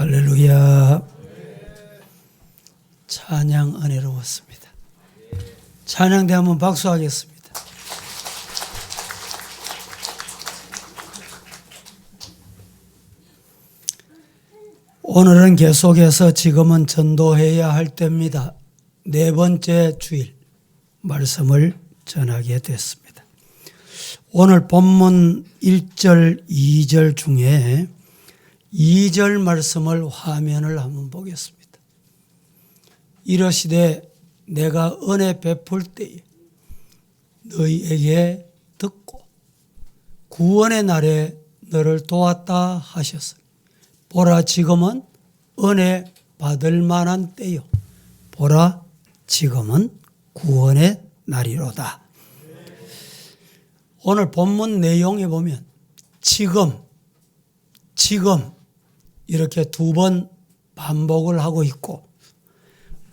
할렐루야. 찬양 은혜로웠습니다. 찬양대 한번 박수하겠습니다. 오늘은 계속해서 지금은 전도해야 할 때입니다. 네 번째 주일 말씀을 전하게 됐습니다. 오늘 본문 1절, 2절 중에 2절 말씀을 화면을 한번 보겠습니다. 이러시되 내가 은혜 베풀 때에 너희에게 듣고 구원의 날에 너를 도왔다 하셨으니 보라 지금은 은혜 받을 만한 때요 보라 지금은 구원의 날이로다. 오늘 본문 내용에 보면 지금 이렇게 두 번 반복을 하고 있고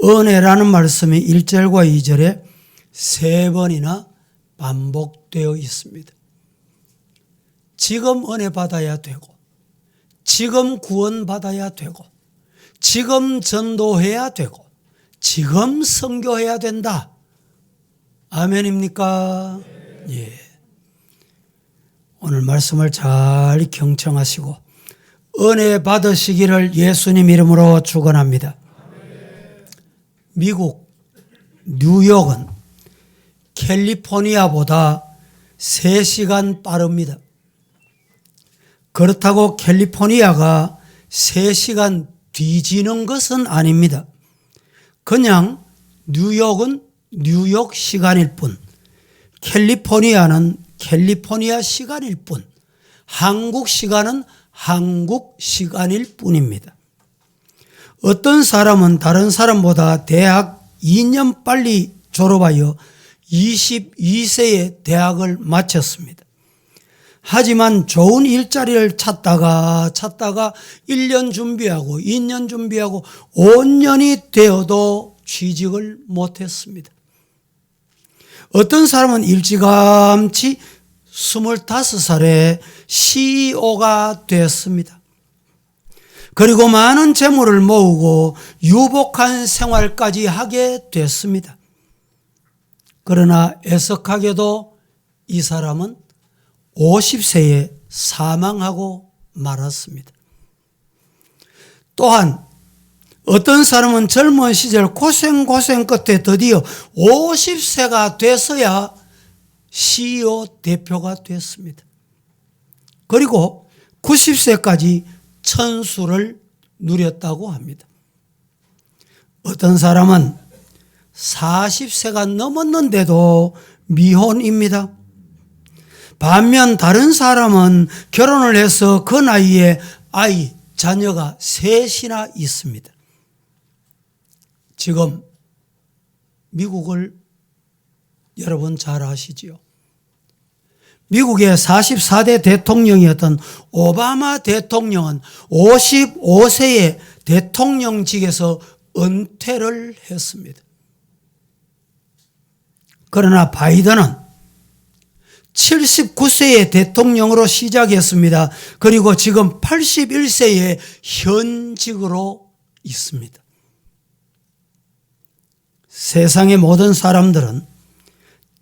은혜라는 말씀이 1절과 2절에 세 번이나 반복되어 있습니다. 지금 은혜 받아야 되고 지금 구원 받아야 되고 지금 전도해야 되고 지금 선교해야 된다. 아멘입니까? 예. 오늘 말씀을 잘 경청하시고 은혜 받으시기를 예수님 이름으로 축원합니다. 미국 뉴욕은 캘리포니아보다 3시간 빠릅니다. 그렇다고 캘리포니아가 3시간 뒤지는 것은 아닙니다. 그냥 뉴욕은 뉴욕 시간일 뿐, 캘리포니아는 캘리포니아 시간일 뿐, 한국 시간은 한국 시간일 뿐입니다. 어떤 사람은 다른 사람보다 대학 2년 빨리 졸업하여 22세에 대학을 마쳤습니다. 하지만 좋은 일자리를 찾다가 1년 준비하고 2년 준비하고 5년이 되어도 취직을 못했습니다. 어떤 사람은 일찌감치 25살에 CEO가 됐습니다. 그리고 많은 재물을 모으고 유복한 생활까지 하게 됐습니다. 그러나 애석하게도 이 사람은 50세에 사망하고 말았습니다. 또한 어떤 사람은 젊은 시절 고생 끝에 드디어 50세가 돼서야 CEO 대표가 됐습니다. 그리고 90세까지 천수를 누렸다고 합니다. 어떤 사람은 40세가 넘었는데도 미혼입니다. 반면 다른 사람은 결혼을 해서 그 나이에 자녀가 셋이나 있습니다. 지금 미국을 여러분 잘 아시지요? 미국의 44대 대통령이었던 오바마 대통령은 55세에 대통령직에서 은퇴를 했습니다. 그러나 바이든은 79세에 대통령으로 시작했습니다. 그리고 지금 81세에 현직으로 있습니다. 세상의 모든 사람들은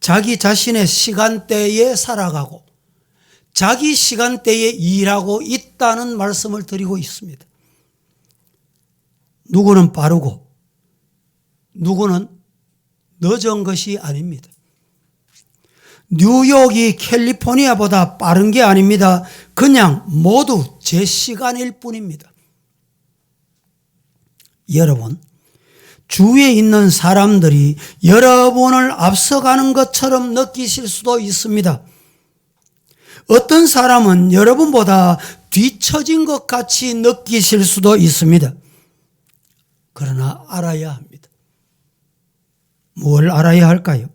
자기 자신의 시간대에 살아가고 자기 시간대에 일하고 있다는 말씀을 드리고 있습니다. 누구는 빠르고 누구는 늦은 것이 아닙니다. 뉴욕이 캘리포니아보다 빠른 게 아닙니다. 그냥 모두 제 시간일 뿐입니다. 여러분, 주위에 있는 사람들이 여러분을 앞서가는 것처럼 느끼실 수도 있습니다. 어떤 사람은 여러분보다 뒤처진 것 같이 느끼실 수도 있습니다. 그러나 알아야 합니다. 뭘 알아야 할까요?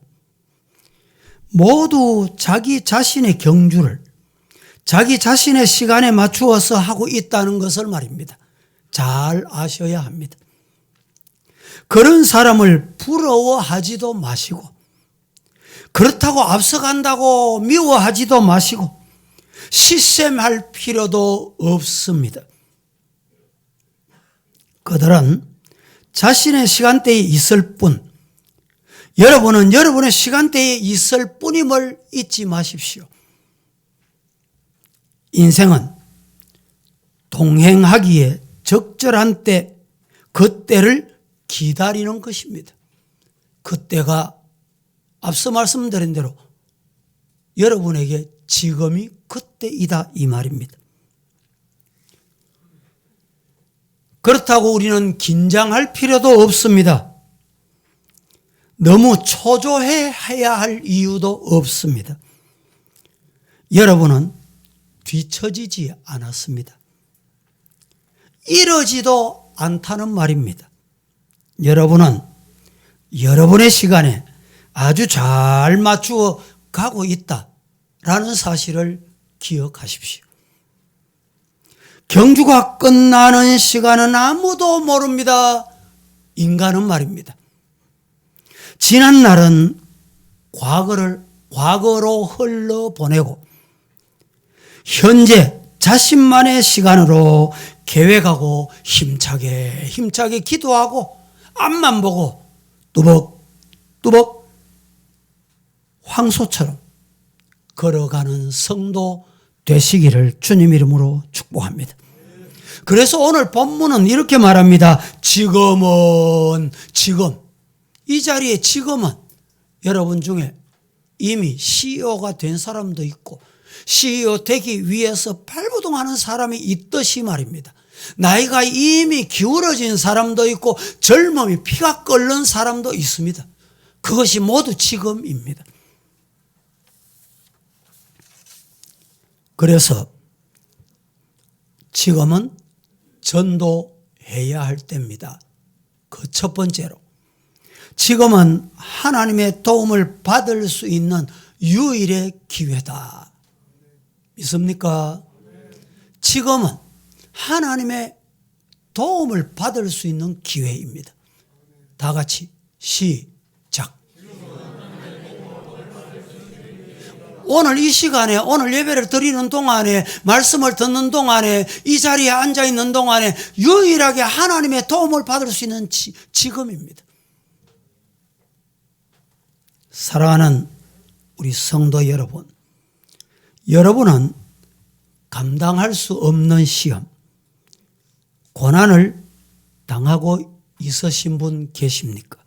모두 자기 자신의 경주를 자기 자신의 시간에 맞추어서 하고 있다는 것을 말입니다. 잘 아셔야 합니다. 그런 사람을 부러워하지도 마시고 그렇다고 앞서간다고 미워하지도 마시고 시샘할 필요도 없습니다. 그들은 자신의 시간대에 있을 뿐, 여러분은 여러분의 시간대에 있을 뿐임을 잊지 마십시오. 인생은 동행하기에 적절한 때, 그 때를 기다리는 것입니다. 그 때가 앞서 말씀드린 대로 여러분에게 지금이 그때이다 이 말입니다. 그렇다고 우리는 긴장할 필요도 없습니다. 너무 초조해야 할 이유도 없습니다. 여러분은 뒤처지지 않았습니다. 이러지도 않다는 말입니다. 여러분은 여러분의 시간에 아주 잘 맞추어 가고 있다라는 사실을 기억하십시오. 경주가 끝나는 시간은 아무도 모릅니다. 인간은 말입니다. 지난 날은 과거로 흘러보내고 현재 자신만의 시간으로 계획하고 힘차게 기도하고 앞만 보고 뚜벅뚜벅 황소처럼 걸어가는 성도 되시기를 주님 이름으로 축복합니다. 그래서 오늘 본문은 이렇게 말합니다. 지금 이 자리에 지금은 여러분 중에 이미 CEO가 된 사람도 있고 CEO 되기 위해서 발버둥하는 사람이 있듯이 말입니다. 나이가 이미 기울어진 사람도 있고 젊음이 피가 끓는 사람도 있습니다. 그것이 모두 지금입니다. 그래서 지금은 전도해야 할 때입니다. 그 첫 번째로 지금은 하나님의 도움을 받을 수 있는 유일의 기회다. 믿습니까? 지금은 하나님의 도움을 받을 수 있는 기회입니다. 다 같이 시작. 오늘 이 시간에, 오늘 예배를 드리는 동안에, 말씀을 듣는 동안에, 이 자리에 앉아 있는 동안에 유일하게 하나님의 도움을 받을 수 있는 지금입니다. 사랑하는 우리 성도 여러분, 여러분은 감당할 수 없는 시험, 고난을 당하고 있으신 분 계십니까?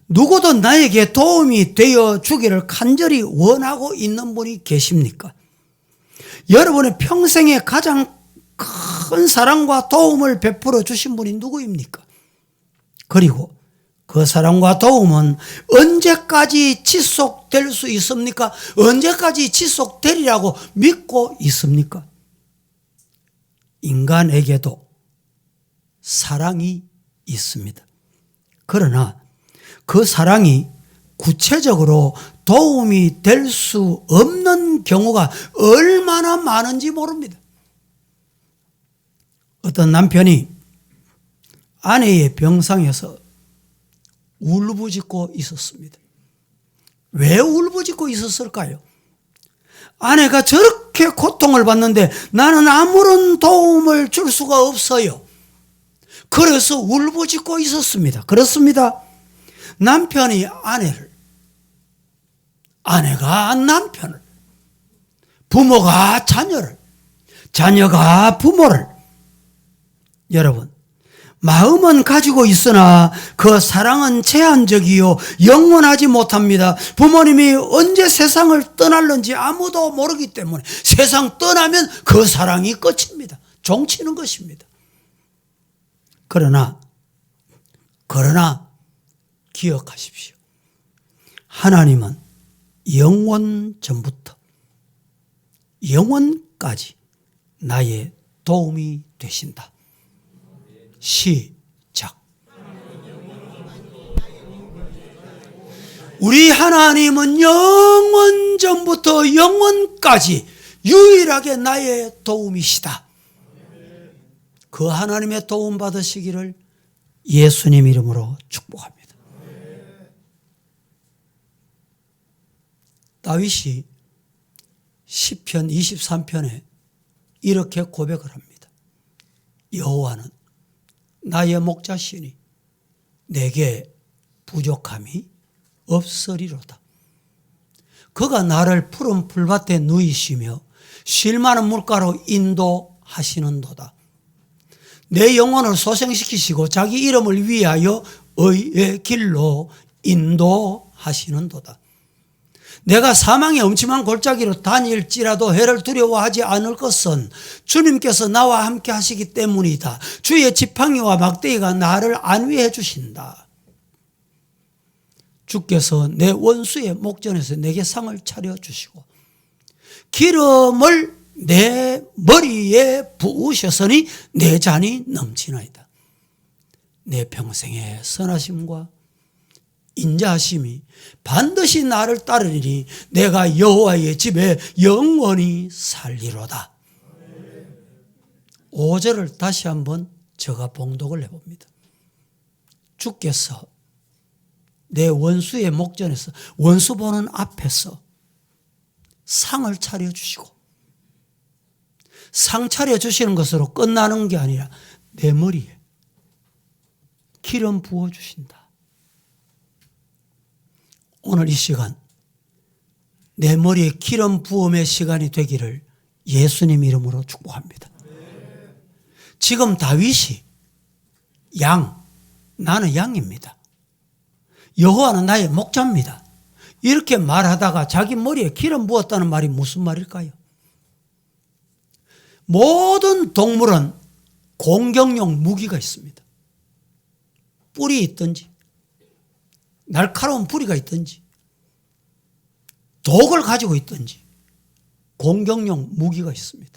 누구도 나에게 도움이 되어 주기를 간절히 원하고 있는 분이 계십니까? 여러분의 평생에 가장 큰 사랑과 도움을 베풀어 주신 분이 누구입니까? 그리고 그 사랑과 도움은 언제까지 지속될 수 있습니까? 언제까지 지속되리라고 믿고 있습니까? 인간에게도 사랑이 있습니다. 그러나 그 사랑이 구체적으로 도움이 될 수 없는 경우가 얼마나 많은지 모릅니다. 어떤 남편이 아내의 병상에서 울부짖고 있었습니다. 왜 울부짖고 있었을까요? 아내가 저렇게 고통을 받는데 나는 아무런 도움을 줄 수가 없어요. 그래서 울부짖고 있었습니다. 그렇습니다. 남편이 아내가 남편을, 부모가 자녀를, 자녀가 부모를, 여러분, 마음은 가지고 있으나 그 사랑은 제한적이요 영원하지 못합니다. 부모님이 언제 세상을 떠날는지 아무도 모르기 때문에 세상 떠나면 그 사랑이 끝입니다. 종치는 것입니다. 그러나 기억하십시오. 하나님은 영원 전부터 영원까지 나의 도움이 되신다. 시작. 우리 하나님은 영원 전부터 영원까지 유일하게 나의 도움이시다. 그 하나님의 도움 받으시기를 예수님 이름으로 축복합니다. 다윗이 시편 23편에 이렇게 고백을 합니다. 여호와는 나의 목자시니 내게 부족함이 없으리로다. 그가 나를 푸른 풀밭에 누이시며 쉴 만한 물가로 인도하시는도다. 내 영혼을 소생시키시고 자기 이름을 위하여 의의 길로 인도하시는도다. 내가 사망의 엄침한 골짜기로 다닐지라도 해를 두려워하지 않을 것은 주님께서 나와 함께 하시기 때문이다. 주의 지팡이와 막대기가 나를 안위해 주신다. 주께서 내 원수의 목전에서 내게 상을 차려주시고 기름을 내 머리에 부으셨으니 내 잔이 넘치나이다. 내 평생의 선하심과 인자하심이 반드시 나를 따르리니 내가 여호와의 집에 영원히 살리로다. 5절을 다시 한번 제가 봉독을 해봅니다. 주께서 내 원수의 목전에서, 원수 보는 앞에서 상을 차려주시고, 상 차려주시는 것으로 끝나는 게 아니라 내 머리에 기름 부어주신다. 오늘 이 시간 내 머리에 기름 부음의 시간이 되기를 예수님 이름으로 축복합니다. 지금 다윗이 나는 양입니다. 여호와는 나의 목자입니다. 이렇게 말하다가 자기 머리에 기름 부었다는 말이 무슨 말일까요? 모든 동물은 공격용 무기가 있습니다. 뿔이 있든지 날카로운 부리가 있든지 독을 가지고 있든지 공격용 무기가 있습니다.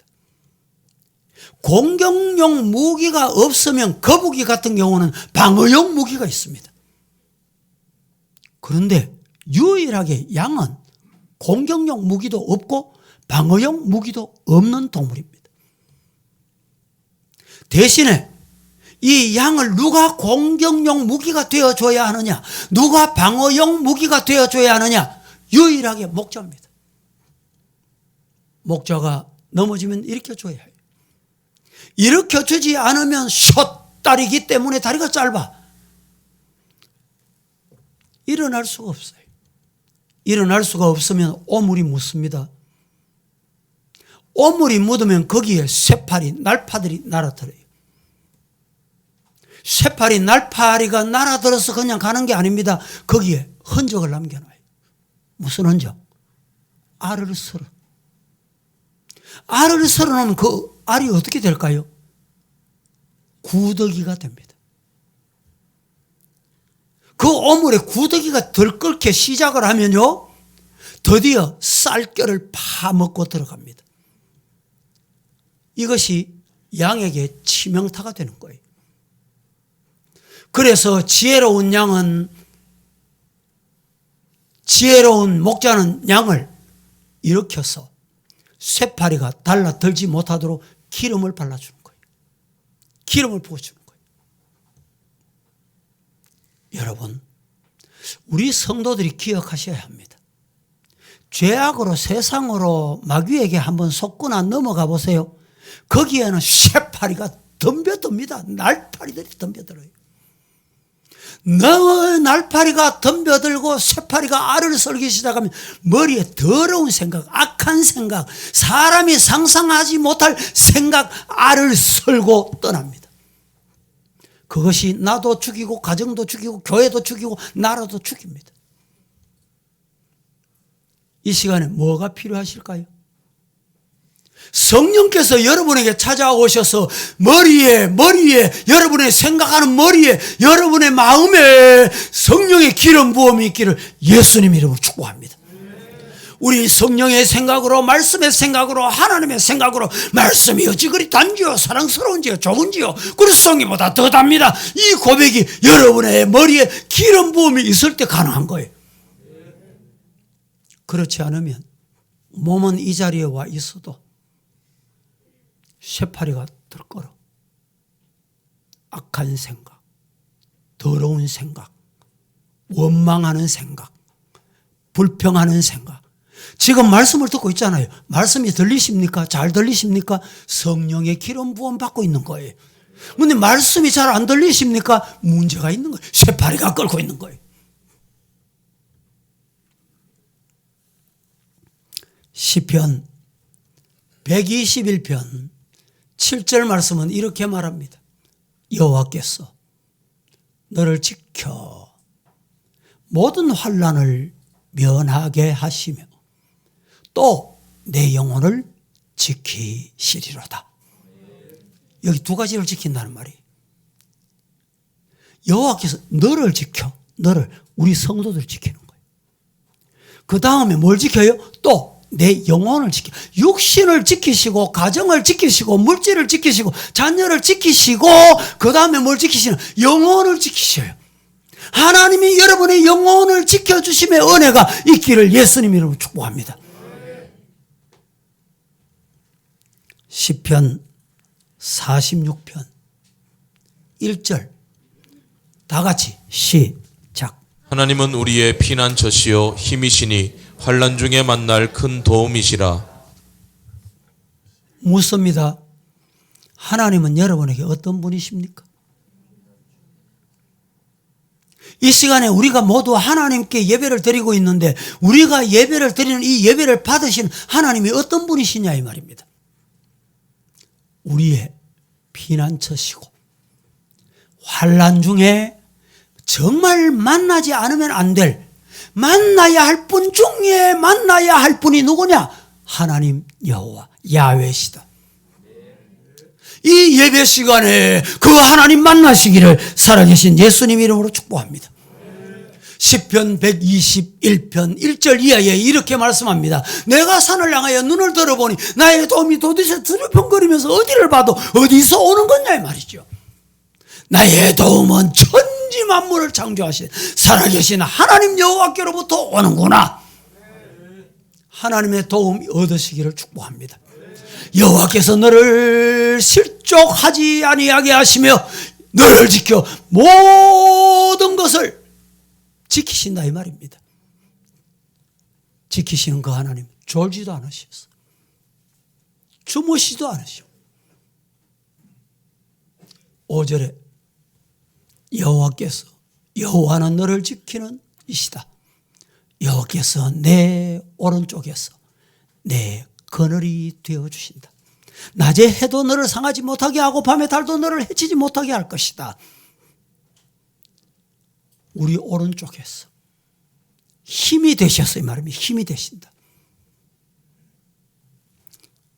공격용 무기가 없으면 거북이 같은 경우는 방어용 무기가 있습니다. 그런데 유일하게 양은 공격용 무기도 없고 방어용 무기도 없는 동물입니다. 대신에 이 양을 누가 공격용 무기가 되어줘야 하느냐, 누가 방어용 무기가 되어줘야 하느냐, 유일하게 목자입니다. 목자가 넘어지면 일으켜줘야 해요. 일으켜주지 않으면 숏다리기 때문에 다리가 짧아 일어날 수가 없어요. 일어날 수가 없으면 오물이 묻습니다. 오물이 묻으면 거기에 쇠파리, 날파들이 날아들어요. 쇠파리, 날파리가 날아들어서 그냥 가는 게 아닙니다. 거기에 흔적을 남겨놔요. 무슨 흔적? 알을 썰어. 알을 썰어놓으면 그 알이 어떻게 될까요? 구더기가 됩니다. 그 오물에 구더기가 덜 끓게 시작을 하면요, 드디어 쌀결을 파먹고 들어갑니다. 이것이 양에게 치명타가 되는 거예요. 그래서 지혜로운 목자는 양을 일으켜서 쇠파리가 달라들지 못하도록 기름을 발라주는 거예요. 기름을 부어주는 거예요. 여러분, 우리 성도들이 기억하셔야 합니다. 죄악으로 세상으로 마귀에게 한번 속거나 넘어가 보세요. 거기에는 쇠파리가 덤벼듭니다. 날파리들이 덤벼들어요. 너무 날파리가 덤벼들고 쇠파리가 알을 썰기 시작하면 머리에 더러운 생각, 악한 생각, 사람이 상상하지 못할 생각, 알을 썰고 떠납니다. 그것이 나도 죽이고 가정도 죽이고 교회도 죽이고 나라도 죽입니다. 이 시간에 뭐가 필요하실까요? 성령께서 여러분에게 찾아오셔서 머리에 여러분의 생각하는 머리에 여러분의 마음에 성령의 기름 부음이 있기를 예수님 이름으로 축복합니다. 우리 성령의 생각으로, 말씀의 생각으로, 하나님의 생각으로, 말씀이 어찌 그리 단지요 사랑스러운지요 좋은지요 그리스도보다 더 답니다. 이 고백이 여러분의 머리에 기름 부음이 있을 때 가능한 거예요. 그렇지 않으면 몸은 이 자리에 와 있어도 쇠파리가 들끓어 악한 생각, 더러운 생각, 원망하는 생각, 불평하는 생각. 지금 말씀을 듣고 있잖아요. 말씀이 들리십니까? 잘 들리십니까? 성령의 기름 부음 받고 있는 거예요. 근데 말씀이 잘 안 들리십니까? 문제가 있는 거예요. 쇠파리가 끓고 있는 거예요. 시편 121편 7절 말씀은 이렇게 말합니다. 여호와께서 너를 지켜 모든 환난을 면하게 하시며 또 내 영혼을 지키시리로다. 여기 두 가지를 지킨다는 말이에요. 여호와께서 너를 지켜, 너를, 우리 성도들 지키는 거예요. 그 다음에 뭘 지켜요? 또 내 영혼을 지켜. 육신을 지키시고 가정을 지키시고 물질을 지키시고 자녀를 지키시고 그 다음에 뭘 지키시는? 영혼을 지키셔요. 하나님이 여러분의 영혼을 지켜주심의 은혜가 있기를 예수님 이름으로 축복합니다. 시편 46편 1절 다 같이 시작. 하나님은 우리의 피난처시요 힘이시니 환난 중에 만날 큰 도움이시라. 묻습니다. 하나님은 여러분에게 어떤 분이십니까? 이 시간에 우리가 모두 하나님께 예배를 드리고 있는데 우리가 예배를 드리는 이 예배를 받으신 하나님이 어떤 분이시냐 이 말입니다. 우리의 피난처시고 환난 중에 정말 만나지 않으면 안 될, 만나야 할 분 중에 만나야 할 분이 누구냐? 하나님 여호와 야훼시다. 이 예배 시간에 그 하나님 만나시기를 살아계신 예수님 이름으로 축복합니다. 시편 121편 1절 이하에 이렇게 말씀합니다. 내가 산을 향하여 눈을 들어보니 나의 도움이 도대체 두려움거리면서 어디를 봐도 어디서 오는 거냐 이 말이죠. 나의 도움은 천지 만물을 창조하신 살아계신 하나님 여호와께로부터 오는구나. 하나님의 도움 얻으시기를 축복합니다. 여호와께서 너를 실족하지 아니하게 하시며 너를 지켜 모든 것을 지키신다 이 말입니다. 지키시는 그 하나님 졸지도 않으셨어. 주무시도 않으시오. 5절에 여호와께서 여호와는 너를 지키는 이시다. 여호와께서 내 오른쪽에서 내 그늘이 되어주신다. 낮에 해도 너를 상하지 못하게 하고 밤에 달도 너를 해치지 못하게 할 것이다. 우리 오른쪽에서 힘이 되셨어요. 말입니다. 힘이 되신다.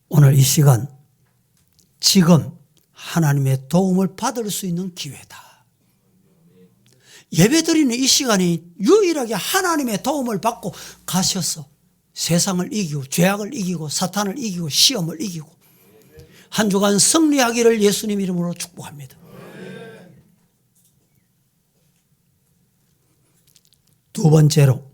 오늘 이 시간 지금 하나님의 도움을 받을 수 있는 기회다. 예배드리는 이 시간이 유일하게 하나님의 도움을 받고 가셔서 세상을 이기고 죄악을 이기고 사탄을 이기고 시험을 이기고 한 주간 승리하기를 예수님 이름으로 축복합니다. 두 번째로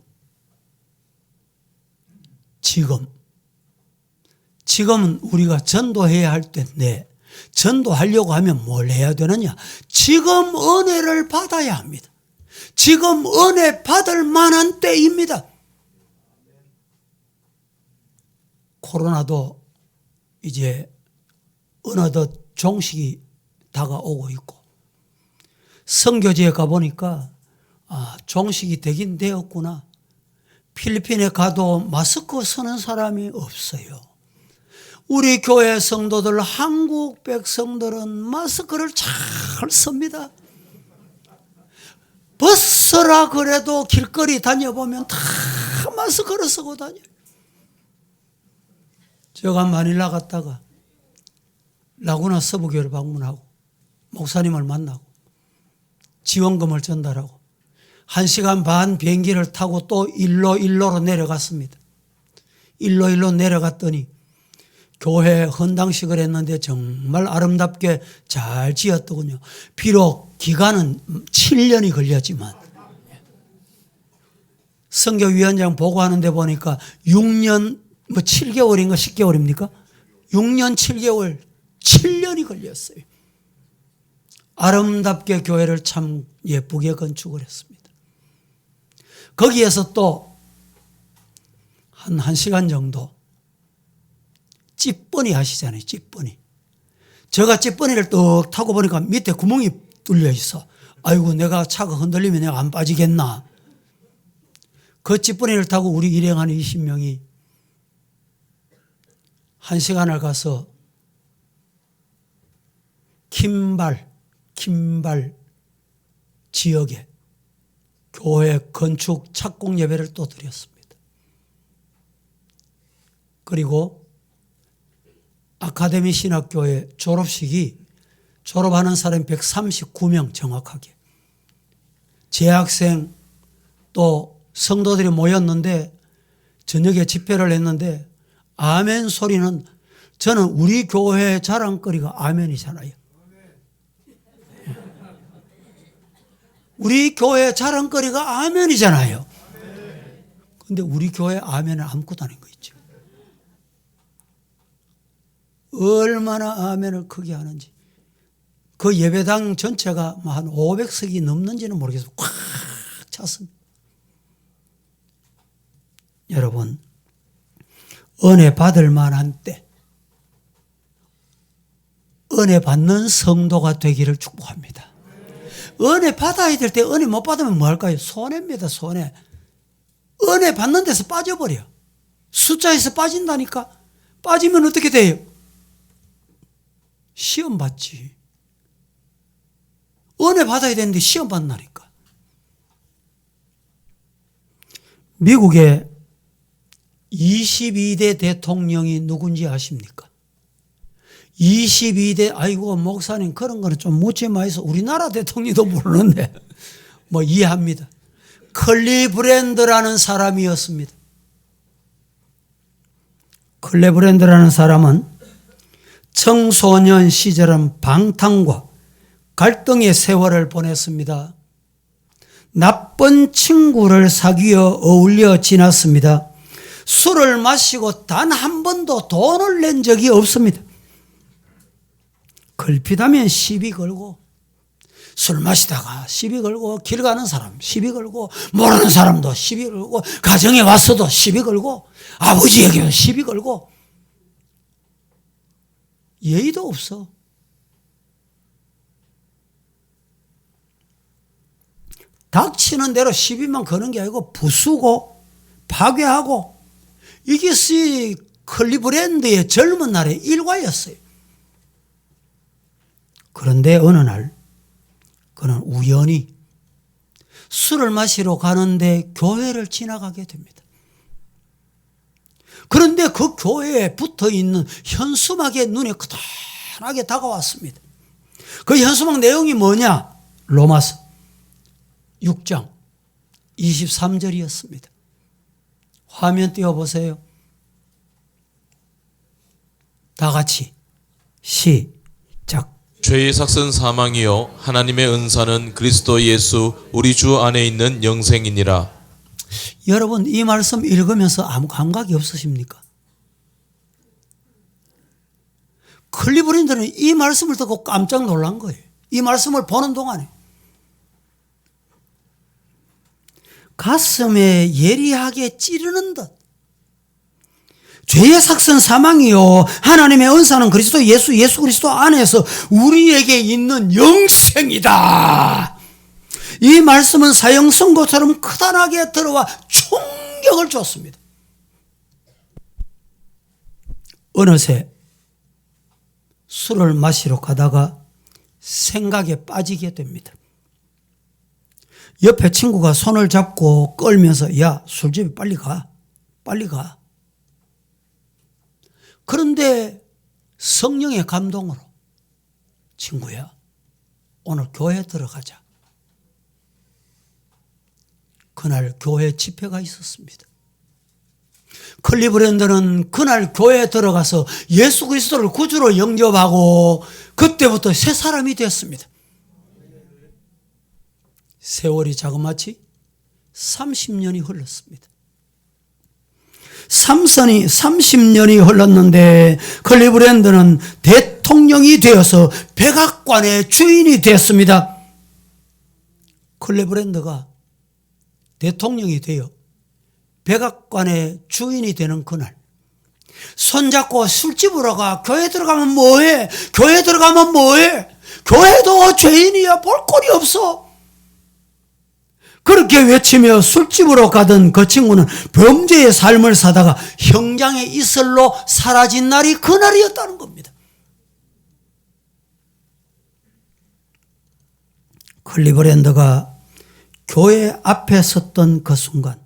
지금은 우리가 전도해야 할 때인데 전도하려고 하면 뭘 해야 되느냐? 지금 은혜를 받아야 합니다. 지금 은혜 받을 만한 때입니다. 코로나도 이제 어느덧 종식이 다가오고 있고 선교지에 가보니까 종식이 되긴 되었구나. 필리핀에 가도 마스크 쓰는 사람이 없어요. 우리 교회 성도들, 한국 백성들은 마스크를 잘 씁니다. 벗으라 그래도 길거리 다녀보면 다 마스크를 쓰고 다녀요. 제가 마닐라 갔다가 라구나 서부교회를 방문하고 목사님을 만나고 지원금을 전달하고 1시간 반 비행기를 타고 또 일로로 내려갔습니다. 일로 내려갔더니 교회 헌당식을 했는데 정말 아름답게 잘 지었더군요. 비록 기간은 7년이 걸렸지만 선교위원장 보고하는데 보니까 6년 7개월인가 10개월입니까? 6년 7개월 7년이 걸렸어요. 아름답게 교회를 참 예쁘게 건축을 했습니다. 거기에서 또 한 1시간 정도 찌뿌니 하시잖아요. 제가 찌꺼니를 떡 타고 보니까 밑에 구멍이 뚫려 있어. 아이고, 내가 차가 흔들리면 내가 안 빠지겠나. 그 찌꺼니를 타고 우리 일행한 20명이 1시간을 가서 김발 지역에 교회 건축 착공 예배를 또 드렸습니다. 그리고 아카데미 신학교의 졸업식이 졸업하는 사람이 139명 정확하게. 재학생 또 성도들이 모였는데 저녁에 집회를 했는데 아멘 소리는 저는 우리 교회의 자랑거리가 아멘이잖아요. 우리 교회의 자랑거리가 아멘이잖아요. 그런데 우리 교회 아멘은 아무것도 아닌 거 있죠. 얼마나 아멘을 크게 하는지. 그 예배당 전체가 한 500석이 넘는지는 모르겠어요. 꽉 찼습니다. 여러분, 은혜 받을 만한 때, 은혜 받는 성도가 되기를 축복합니다. 은혜 받아야 될 때 은혜 못 받으면 뭐 할까요? 손해입니다, 손해. 은혜 받는 데서 빠져버려. 숫자에서 빠진다니까. 빠지면 어떻게 돼요? 시험 받지. 은혜 받아야 되는데 시험 받는다니까. 미국의 22대 대통령이 누군지 아십니까? 22대, 아이고, 목사님, 그런 거는 좀 묻지 마이소. 우리나라 대통령도 모르는데, 뭐 이해합니다. 클리브랜드라는 사람이었습니다. 클리브랜드라는 사람은 청소년 시절은 방탕과 갈등의 세월을 보냈습니다. 나쁜 친구를 사귀어 어울려 지났습니다. 술을 마시고 단 한 번도 돈을 낸 적이 없습니다. 걸핏하면 시비 걸고, 술 마시다가 시비 걸고, 길 가는 사람 시비 걸고, 모르는 사람도 시비 걸고, 가정에 왔어도 시비 걸고, 아버지에게도 시비 걸고, 예의도 없어. 닥치는 대로 시비만 거는 게 아니고 부수고 파괴하고, 이게 클리브랜드의 젊은 날의 일과였어요. 그런데 어느 날 그는 우연히 술을 마시러 가는데 교회를 지나가게 됩니다. 그런데 그 교회에 붙어있는 현수막에 눈에 크다랗게 다가왔습니다. 그 현수막 내용이 뭐냐? 로마서 6장 23절이었습니다. 화면 띄워보세요. 다 같이 시작. 죄의 삭은 사망이요 하나님의 은사는 그리스도 예수 우리 주 안에 있는 영생이니라. 여러분, 이 말씀 읽으면서 아무 감각이 없으십니까? 클리브랜드는 이 말씀을 듣고 깜짝 놀란 거예요. 이 말씀을 보는 동안에 가슴에 예리하게 찌르는 듯, 죄의 삭은 사망이요 하나님의 은사는 그리스도 예수 그리스도 안에서 우리에게 있는 영생이다. 이 말씀은 사형 선고처럼 크다랗게 들어와 충격을 줬습니다. 어느새 술을 마시러 가다가 생각에 빠지게 됩니다. 옆에 친구가 손을 잡고 끌면서, 야, 술집에 빨리 가. 그런데 성령의 감동으로, 친구야, 오늘 교회 들어가자. 그날 교회 집회가 있었습니다. 클리브랜드는 그날 교회에 들어가서 예수 그리스도를 구주로 영접하고 그때부터 새 사람이 되었습니다. 세월이 자그마치 30년이 흘렀습니다. 30년이 흘렀는데 클리브랜드는 대통령이 되어서 백악관의 주인이 되었습니다. 클리브랜드가 대통령이 되어 백악관의 주인이 되는 그날, 손잡고 술집으로 가. 교회 들어가면 뭐해? 교회 들어가면 뭐해? 교회도 죄인이야. 볼 꼴이 없어. 그렇게 외치며 술집으로 가던 그 친구는 범죄의 삶을 사다가 형장의 이슬로 사라진 날이 그날이었다는 겁니다. 클리브랜드가 교회 앞에 섰던 그 순간,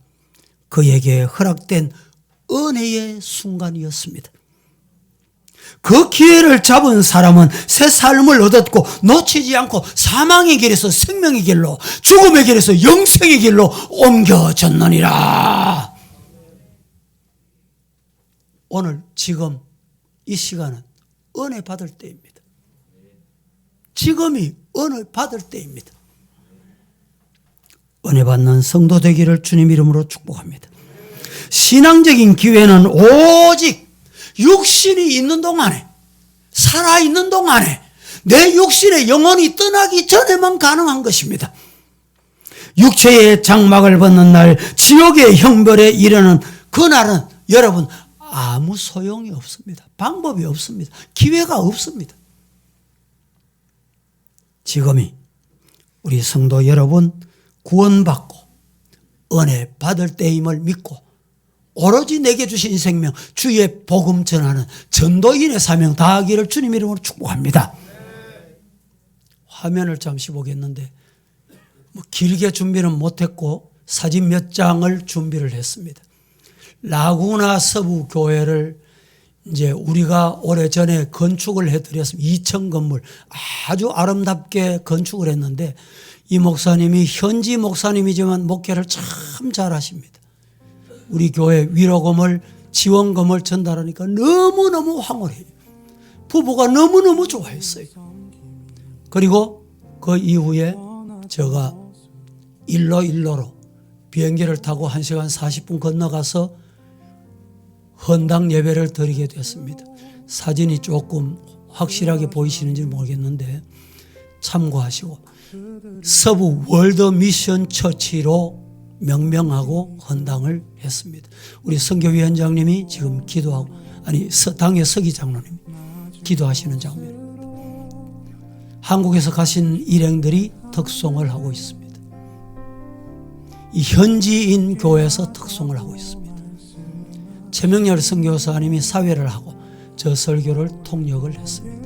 그에게 허락된 은혜의 순간이었습니다. 그 기회를 잡은 사람은 새 삶을 얻었고 놓치지 않고 사망의 길에서 생명의 길로, 죽음의 길에서 영생의 길로 옮겨졌느니라. 오늘 지금 이 시간은 은혜 받을 때입니다. 지금이 은혜 받을 때입니다. 은혜 받는 성도 되기를 주님 이름으로 축복합니다. 신앙적인 기회는 오직 육신이 있는 동안에, 살아있는 동안에, 내 육신의 영혼이 떠나기 전에만 가능한 것입니다. 육체의 장막을 벗는 날, 지옥의 형벌에 이르는 그날은 여러분 아무 소용이 없습니다. 방법이 없습니다. 기회가 없습니다. 지금이 우리 성도 여러분 구원받고 은혜 받을 때임을 믿고 오로지 내게 주신 생명, 주의 복음 전하는 전도인의 사명 다하기를 주님 이름으로 축복합니다. 화면을 잠시 보겠는데 길게 준비는 못했고 사진 몇 장을 준비를 했습니다. 라구나 서부 교회를 이제 우리가 오래전에 건축을 해드렸습니다. 2층 건물 아주 아름답게 건축을 했는데 이 목사님이 현지 목사님이지만 목회를 참 잘하십니다. 우리 교회 위로금을 지원금을 전달하니까 너무너무 황홀해요. 부부가 너무너무 좋아했어요. 그리고 그 이후에 제가 일로로 비행기를 타고 1시간 40분 건너가서 헌당 예배를 드리게 됐습니다. 사진이 조금 확실하게 보이시는지 모르겠는데 참고하시고 서부 월드 미션 처치로 명명하고 헌당을 했습니다. 우리 선교위원장님이 지금 기도하고, 당의 서기 장로님 기도하시는 장면입니다. 한국에서 가신 일행들이 특송을 하고 있습니다. 이 현지인 교회에서 특송을 하고 있습니다. 최명렬 선교사님이 사회를 하고 저 설교를 통역을 했습니다.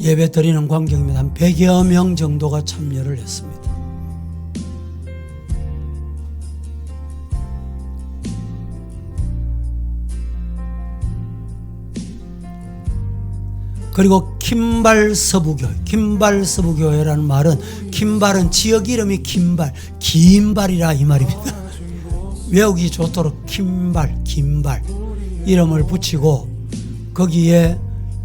예배 드리는 광경입니다. 한 100여 명 정도가 참여를 했습니다. 그리고 김발서부교회라는 말은, 김발은 지역 이름이 긴발이라 이 말입니다. 외우기 좋도록 긴발 이름을 붙이고 거기에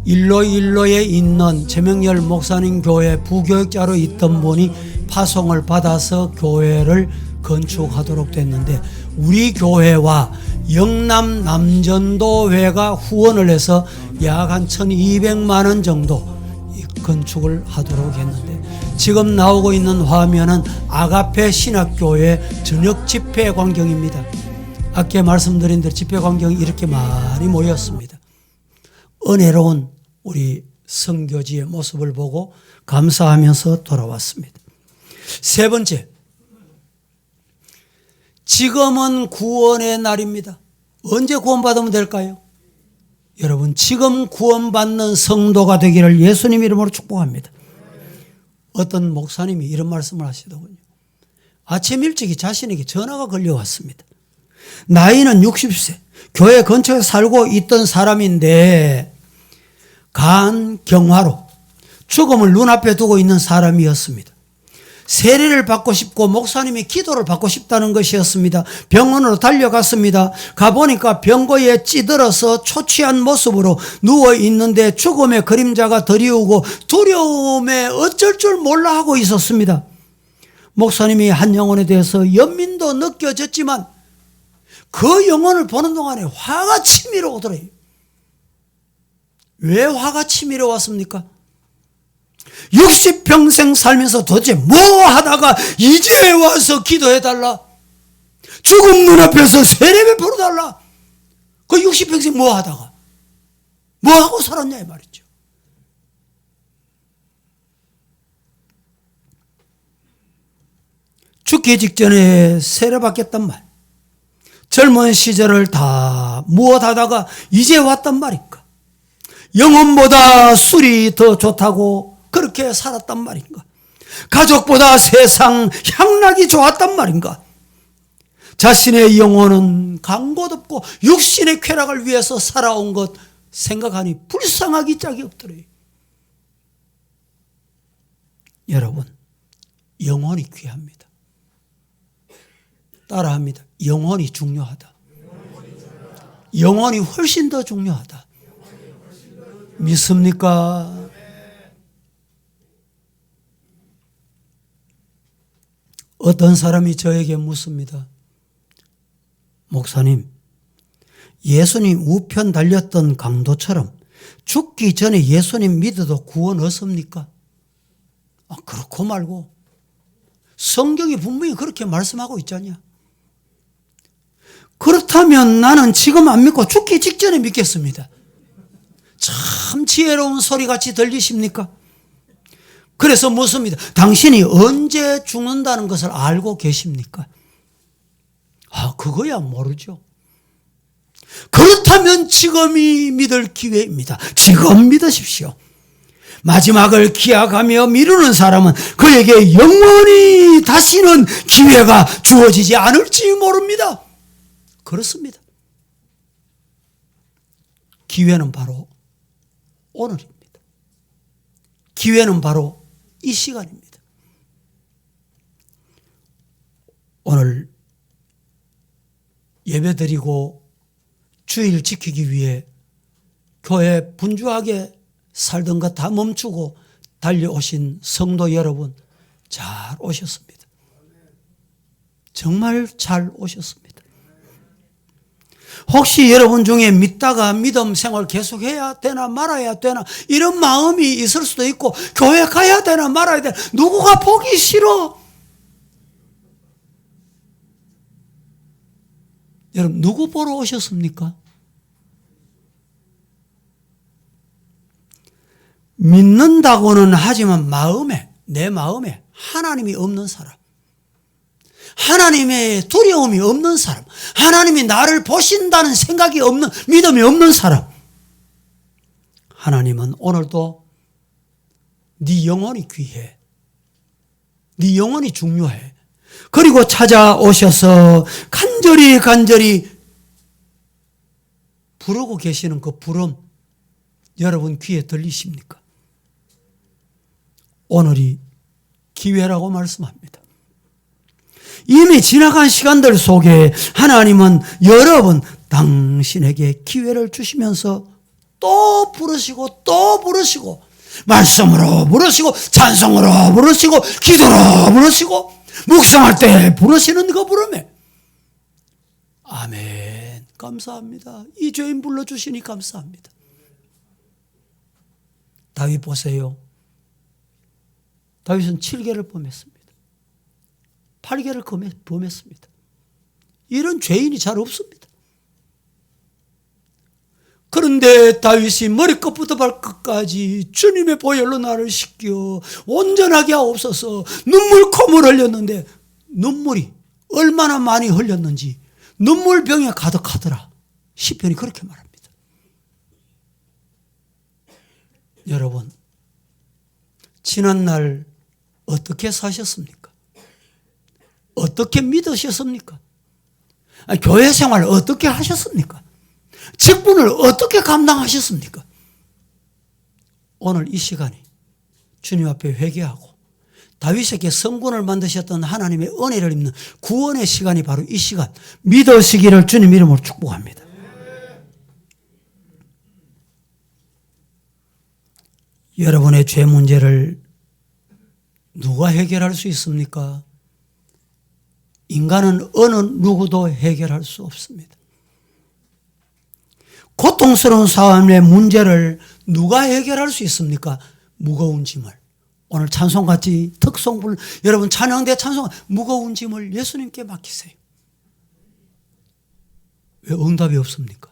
일로에 있는 최명렬 목사님 교회 부교육자로 있던 분이 파송을 받아서 교회를 건축하도록 됐는데 우리 교회와 영남 남전도회가 후원을 해서 약 한 1200만 원 정도 건축을 하도록 했는데 지금 나오고 있는 화면은 아가페 신학교회 저녁 집회 광경입니다. 아까 말씀드린 대로 집회 광경이 이렇게 많이 모였습니다. 은혜로운 우리 선교지의 모습을 보고 감사하면서 돌아왔습니다. 세 번째, 지금은 구원의 날입니다. 언제 구원받으면 될까요? 여러분, 지금 구원받는 성도가 되기를 예수님 이름으로 축복합니다. 어떤 목사님이 이런 말씀을 하시더군요. 아침 일찍이 자신에게 전화가 걸려왔습니다. 나이는 60세, 교회 근처에 살고 있던 사람인데 간 경화로 죽음을 눈앞에 두고 있는 사람이었습니다. 세례를 받고 싶고 목사님이 기도를 받고 싶다는 것이었습니다. 병원으로 달려갔습니다. 가보니까 병고에 찌들어서 초췌한 모습으로 누워있는데 죽음의 그림자가 드리우고 두려움에 어쩔 줄 몰라 하고 있었습니다. 목사님이 한 영혼에 대해서 연민도 느껴졌지만 그 영혼을 보는 동안에 화가 치밀어 오더래요. 왜 화가 치밀어 왔습니까? 60평생 살면서 도대체 뭐 하다가 이제 와서 기도해달라? 죽음 눈앞에서 세례 베풀어달라? 그 60평생 뭐 하다가? 뭐 하고 살았냐 이 말이죠. 죽기 직전에 세례받겠단 말. 젊은 시절을 다 무엇하다가 이제 왔단 말인가? 영혼보다 술이 더 좋다고 그렇게 살았단 말인가? 가족보다 세상 향락이 좋았단 말인가? 자신의 영혼은 강고덥고 육신의 쾌락을 위해서 살아온 것 생각하니 불쌍하기 짝이 없더래요. 여러분, 영혼이 귀합니다. 따라합니다. 영혼이 중요하다. 영혼이 훨씬 더 중요하다. 믿습니까? 어떤 사람이 저에게 묻습니다. 목사님, 예수님 우편 달렸던 강도처럼 죽기 전에 예수님 믿어도 구원 얻습니까? 그렇고 말고 성경이 분명히 그렇게 말씀하고 있잖냐. 그렇다면 나는 지금 안 믿고 죽기 직전에 믿겠습니다. 참 지혜로운 소리같이 들리십니까? 그래서 묻습니다. 당신이 언제 죽는다는 것을 알고 계십니까? 그거야 모르죠. 그렇다면 지금이 믿을 기회입니다. 지금 믿으십시오. 마지막을 기약하며 미루는 사람은 그에게 영원히 다시는 기회가 주어지지 않을지 모릅니다. 그렇습니다. 기회는 바로 오늘입니다. 기회는 바로 이 시간입니다. 오늘 예배드리고 주일 지키기 위해 교회 분주하게 살던 것 다 멈추고 달려오신 성도 여러분, 잘 오셨습니다. 정말 잘 오셨습니다. 혹시 여러분 중에 믿다가 믿음 생활 계속해야 되나 말아야 되나 이런 마음이 있을 수도 있고, 교회 가야 되나 말아야 되나, 누구가 보기 싫어? 여러분, 누구 보러 오셨습니까? 믿는다고는 하지만 내 마음에 하나님이 없는 사람, 하나님의 두려움이 없는 사람, 하나님이 나를 보신다는 생각이 없는, 믿음이 없는 사람, 하나님은 오늘도 네 영혼이 귀해, 네 영혼이 중요해. 그리고 찾아오셔서 간절히 부르고 계시는 그 부름, 여러분 귀에 들리십니까? 오늘이 기회라고 말씀합니다. 이미 지나간 시간들 속에 하나님은 여러 번 당신에게 기회를 주시면서 또 부르시고 또 부르시고, 말씀으로 부르시고 찬송으로 부르시고 기도로 부르시고 묵상할 때 부르시는 그 부름에, 아멘, 감사합니다. 이 죄인 불러주시니 감사합니다. 다윗 보세요. 다윗은 7개를 범했습니다. 8개를 범했습니다. 이런 죄인이 잘 없습니다. 그런데 다윗이 머리끝부터 발끝까지 주님의 보혈로 나를 씻겨 온전하게 하옵소서, 눈물 콧물 흘렸는데, 눈물이 얼마나 많이 흘렸는지 눈물병에 가득하더라. 시편이 그렇게 말합니다. 여러분, 지난날 어떻게 사셨습니까? 어떻게 믿으셨습니까? 교회 생활 어떻게 하셨습니까? 직분을 어떻게 감당하셨습니까? 오늘 이 시간이 주님 앞에 회개하고 다윗에게 성군을 만드셨던 하나님의 은혜를 입는 구원의 시간이 바로 이 시간, 믿으시기를 주님 이름으로 축복합니다. 여러분의 죄 문제를 누가 해결할 수 있습니까? 인간은 어느 누구도 해결할 수 없습니다. 고통스러운 삶의 문제를 누가 해결할 수 있습니까? 무거운 짐을 오늘 찬송같이 특송불, 여러분 찬양대 찬송, 무거운 짐을 예수님께 맡기세요. 왜 응답이 없습니까?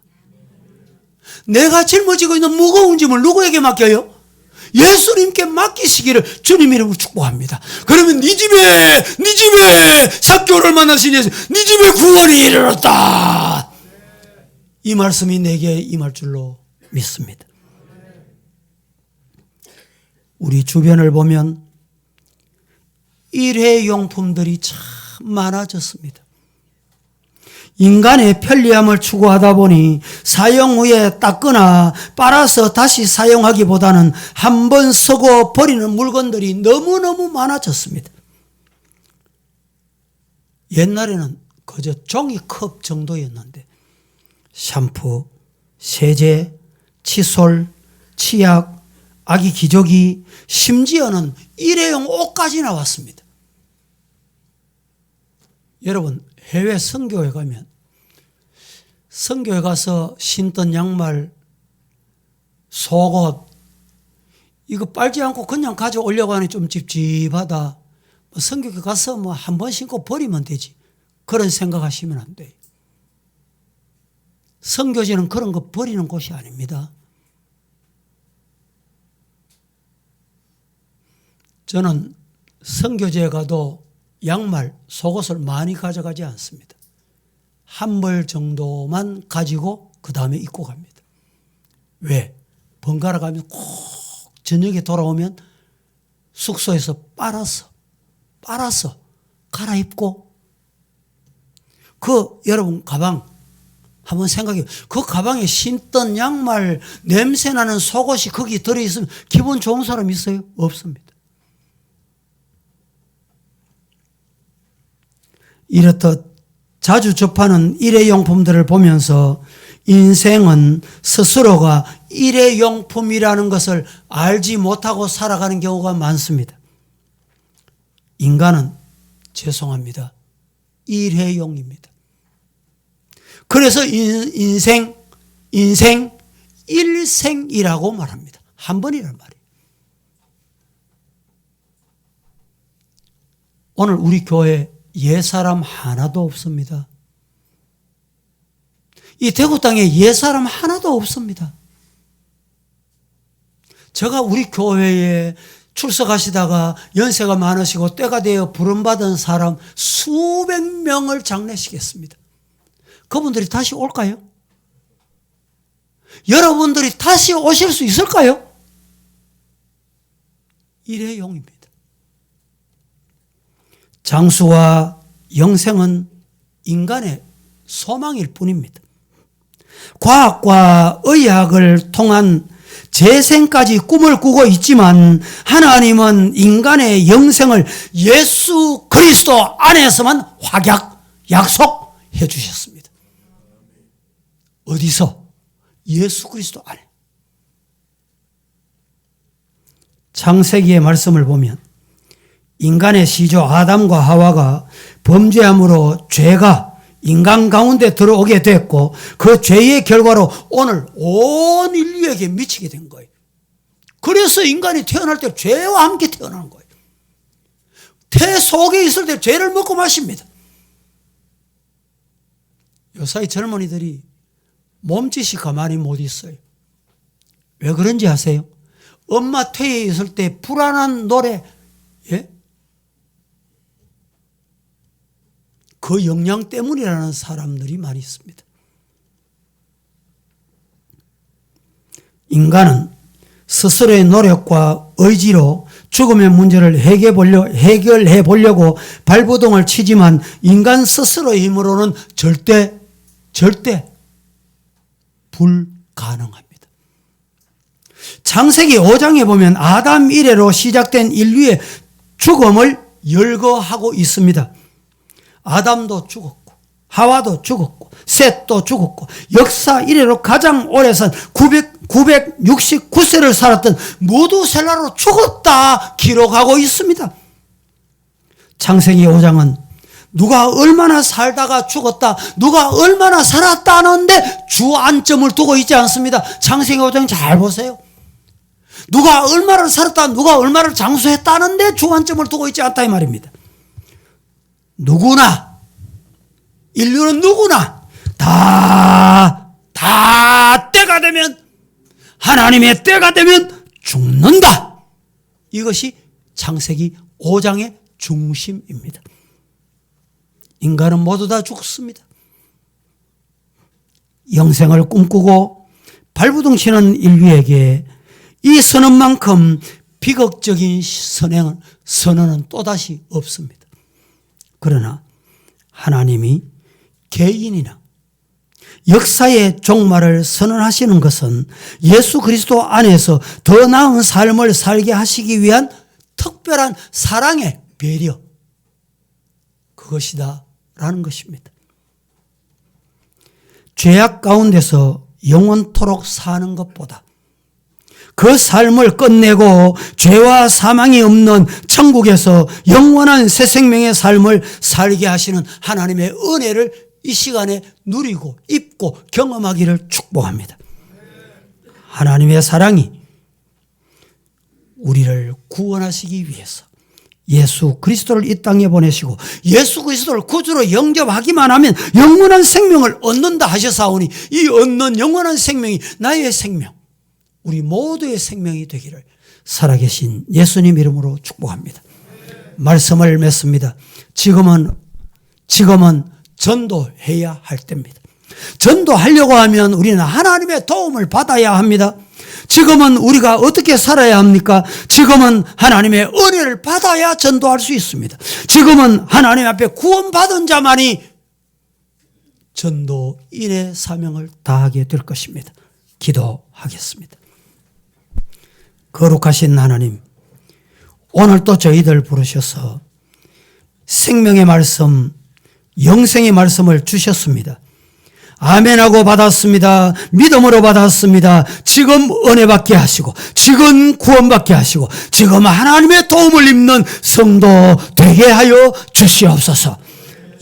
내가 짊어지고 있는 무거운 짐을 누구에게 맡겨요? 예수님께 맡기시기를 주님 이름으로 축복합니다. 그러면 네 집에 3개월을 만나신 예수, 네 집에 구원이 이르렀다. 이 말씀이 내게 임할 줄로 믿습니다. 우리 주변을 보면 일회용품들이 참 많아졌습니다. 인간의 편리함을 추구하다 보니 사용 후에 닦거나 빨아서 다시 사용하기보다는 한 번 쓰고 버리는 물건들이 너무너무 많아졌습니다. 옛날에는 그저 종이컵 정도였는데 샴푸, 세제, 칫솔, 치약, 아기 기저귀, 심지어는 일회용 옷까지 나왔습니다. 여러분, 해외 선교회 가면 선교회 가서 신던 양말, 속옷 이거 빨지 않고 그냥 가져오려고 하니 좀 찝찝하다. 선교회 가서 뭐 한 번 신고 버리면 되지. 그런 생각하시면 안 돼요. 선교지는 그런 거 버리는 곳이 아닙니다. 저는 선교지에 가도 양말, 속옷을 많이 가져가지 않습니다. 한 벌 정도만 가지고 그 다음에 입고 갑니다. 왜? 번갈아 가면 꼭 저녁에 돌아오면 숙소에서 빨아서 갈아입고 여러분 가방 한번 생각해요. 그 가방에 신던 양말, 냄새나는 속옷이 거기 들어있으면 기분 좋은 사람 있어요? 없습니다. 이렇듯 자주 접하는 일회용품들을 보면서 인생은 스스로가 일회용품이라는 것을 알지 못하고 살아가는 경우가 많습니다. 인간은 죄송합니다. 일회용입니다. 그래서 인생 일생이라고 말합니다. 한 번이란 말이에요. 오늘 우리 교회 옛사람 하나도 없습니다. 이 대구 땅에 옛사람 하나도 없습니다. 제가 우리 교회에 출석하시다가 연세가 많으시고 때가 되어 부름받은 사람 수백 명을 장례시켰습니다. 그분들이 다시 올까요? 여러분들이 다시 오실 수 있을까요? 일회용입니다. 장수와 영생은 인간의 소망일 뿐입니다. 과학과 의학을 통한 재생까지 꿈을 꾸고 있지만 하나님은 인간의 영생을 예수 그리스도 안에서만 확약, 약속해 주셨습니다. 어디서? 예수 그리스도 안에. 창세기의 말씀을 보면 인간의 시조 아담과 하와가 범죄함으로 죄가 인간 가운데 들어오게 됐고 그 죄의 결과로 오늘 온 인류에게 미치게 된 거예요. 그래서 인간이 태어날 때 죄와 함께 태어나는 거예요. 태 속에 있을 때 죄를 먹고 마십니다. 요사이 젊은이들이 몸짓이 가만히 못 있어요. 왜 그런지 아세요? 엄마 태에 있을 때 불안한 노래, 예? 그 영향 때문이라는 사람들이 많이 있습니다. 인간은 스스로의 노력과 의지로 죽음의 문제를 해결해 보려고 발버둥을 치지만 인간 스스로의 힘으로는 절대 불가능합니다. 창세기 5장에 보면 아담 이래로 시작된 인류의 죽음을 열거하고 있습니다. 아담도 죽었고 하와도 죽었고 셋도 죽었고 역사 이래로 가장 오래 산 969세를 살았던 무두셀라로 죽었다 기록하고 있습니다. 창세기 5장은 누가 얼마나 살다가 죽었다, 누가 얼마나 살았다는데 주안점을 두고 있지 않습니다. 창세기 5장 잘 보세요. 누가 얼마를 살았다, 누가 얼마를 장수했다는데 주관점을 두고 있지 않다 이 말입니다. 누구나, 인류는 누구나 다 때가 되면, 하나님의 때가 되면 죽는다. 이것이 창세기 5장의 중심입니다. 인간은 모두 다 죽습니다. 영생을 꿈꾸고 발부둥 치는 인류에게 이 선언만큼 비극적인 선언은 또다시 없습니다. 그러나 하나님이 개인이나 역사의 종말을 선언하시는 것은 예수 그리스도 안에서 더 나은 삶을 살게 하시기 위한 특별한 사랑의 배려, 그것이다 라는 것입니다. 죄악 가운데서 영원토록 사는 것보다 그 삶을 끝내고 죄와 사망이 없는 천국에서 영원한 새 생명의 삶을 살게 하시는 하나님의 은혜를 이 시간에 누리고 입고 경험하기를 축복합니다. 하나님의 사랑이 우리를 구원하시기 위해서 예수 그리스도를 이 땅에 보내시고 예수 그리스도를 구주로 영접하기만 하면 영원한 생명을 얻는다 하셨사오니, 이 얻는 영원한 생명이 나의 생명, 우리 모두의 생명이 되기를 살아계신 예수님 이름으로 축복합니다. 말씀을 맺습니다. 지금은 전도해야 할 때입니다. 전도하려고 하면 우리는 하나님의 도움을 받아야 합니다. 지금은 우리가 어떻게 살아야 합니까? 지금은 하나님의 은혜를 받아야 전도할 수 있습니다. 지금은 하나님 앞에 구원받은 자만이 전도인의 사명을 다하게 될 것입니다. 기도하겠습니다. 거룩하신 하나님, 오늘 또 저희들 부르셔서 생명의 말씀, 영생의 말씀을 주셨습니다. 아멘하고 받았습니다. 믿음으로 받았습니다. 지금 은혜 받게 하시고, 지금 구원 받게 하시고, 지금 하나님의 도움을 입는 성도 되게 하여 주시옵소서.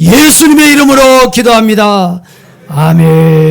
예수님의 이름으로 기도합니다. 아멘.